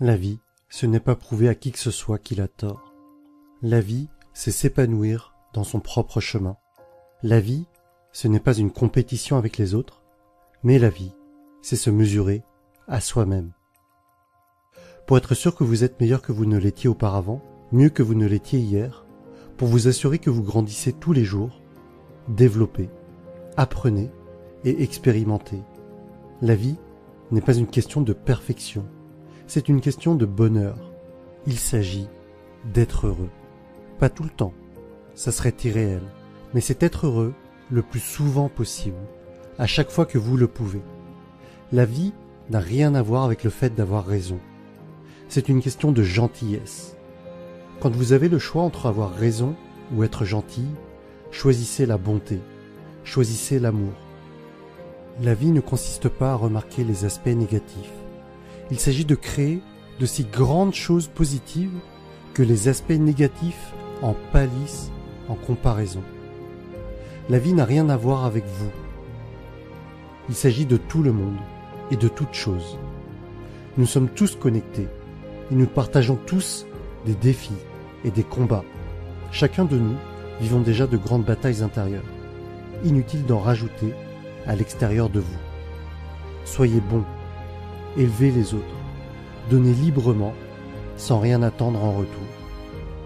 La vie, ce n'est pas prouver à qui que ce soit qu'il a tort. La vie, c'est s'épanouir dans son propre chemin. La vie, ce n'est pas une compétition avec les autres, mais la vie, c'est se mesurer à soi-même. Pour être sûr que vous êtes meilleur que vous ne l'étiez auparavant, mieux que vous ne l'étiez hier, pour vous assurer que vous grandissez tous les jours, développez, apprenez et expérimentez. La vie n'est pas une question de perfection, c'est une question de bonheur. Il s'agit d'être heureux. Pas tout le temps, ça serait irréel, mais c'est être heureux le plus souvent possible, à chaque fois que vous le pouvez. La vie n'a rien à voir avec le fait d'avoir raison. C'est une question de gentillesse. Quand vous avez le choix entre avoir raison ou être gentil, choisissez la bonté, choisissez l'amour. La vie ne consiste pas à remarquer les aspects négatifs. Il s'agit de créer de si grandes choses positives que les aspects négatifs en pâlissent en comparaison. La vie n'a rien à voir avec vous. Il s'agit de tout le monde et de toutes choses. Nous sommes tous connectés et nous partageons tous des défis et des combats. Chacun de nous vivons déjà de grandes batailles intérieures. Inutile d'en rajouter à l'extérieur de vous. Soyez bons, élevez les autres, donnez librement sans rien attendre en retour.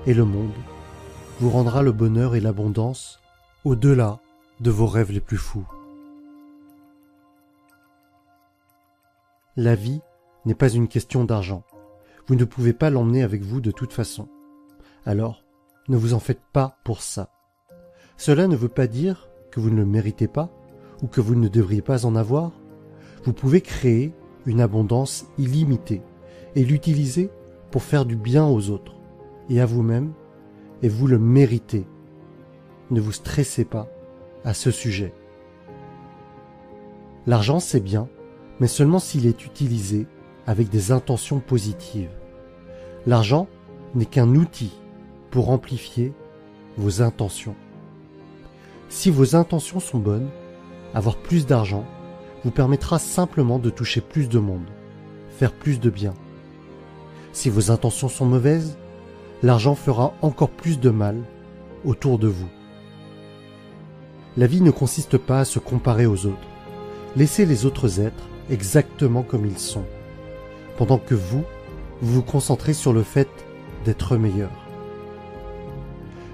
Et le monde vous rendra le bonheur et l'abondance au-delà de vos rêves les plus fous. La vie n'est pas une question d'argent. Vous ne pouvez pas l'emmener avec vous de toute façon. Alors, ne vous en faites pas pour ça. Cela ne veut pas dire que vous ne le méritez pas ou que vous ne devriez pas en avoir. Vous pouvez créer une abondance illimitée et l'utiliser pour faire du bien aux autres et à vous-même, et vous le méritez. Ne vous stressez pas à ce sujet. L'argent, c'est bien, mais seulement s'il est utilisé avec des intentions positives. L'argent n'est qu'un outil pour amplifier vos intentions. Si vos intentions sont bonnes, avoir plus d'argent vous permettra simplement de toucher plus de monde, faire plus de bien. Si vos intentions sont mauvaises, l'argent fera encore plus de mal autour de vous. La vie ne consiste pas à se comparer aux autres. Laissez les autres êtres exactement comme ils sont, pendant que vous vous concentrez sur le fait d'être meilleur.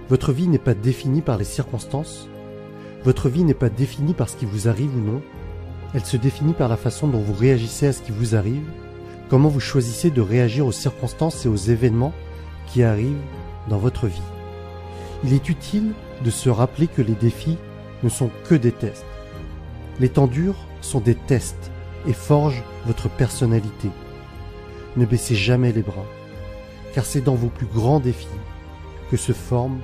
Votre vie n'est pas définie par les circonstances, votre vie n'est pas définie par ce qui vous arrive ou non, elle se définit par la façon dont vous réagissez à ce qui vous arrive, comment vous choisissez de réagir aux circonstances et aux événements qui arrivent dans votre vie. Il est utile de se rappeler que les défis ne sont que des tests. Les temps durs sont des tests et forgent votre personnalité. Ne baissez jamais les bras, car c'est dans vos plus grands défis que se forme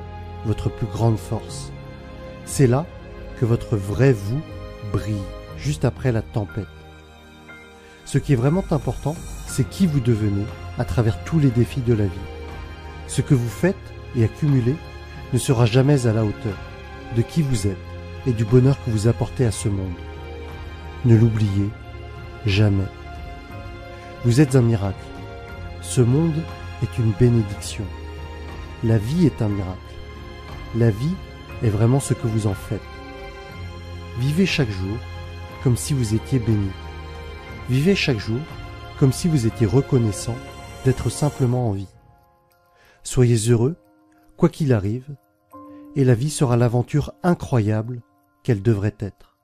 votre plus grande force. C'est là que votre vrai vous brille, juste après la tempête. Ce qui est vraiment important, c'est qui vous devenez à travers tous les défis de la vie. Ce que vous faites et accumulez ne sera jamais à la hauteur de qui vous êtes et du bonheur que vous apportez à ce monde. Ne l'oubliez jamais. Vous êtes un miracle. Ce monde est une bénédiction. La vie est un miracle. La vie est vraiment ce que vous en faites. Vivez chaque jour comme si vous étiez béni. Vivez chaque jour comme si vous étiez reconnaissant d'être simplement en vie. Soyez heureux, quoi qu'il arrive, et la vie sera l'aventure incroyable qu'elle devrait être.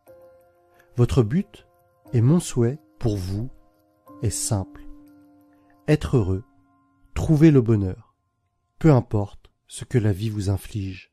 Votre but et mon souhait pour vous est simple. Être heureux, trouver le bonheur, peu importe ce que la vie vous inflige.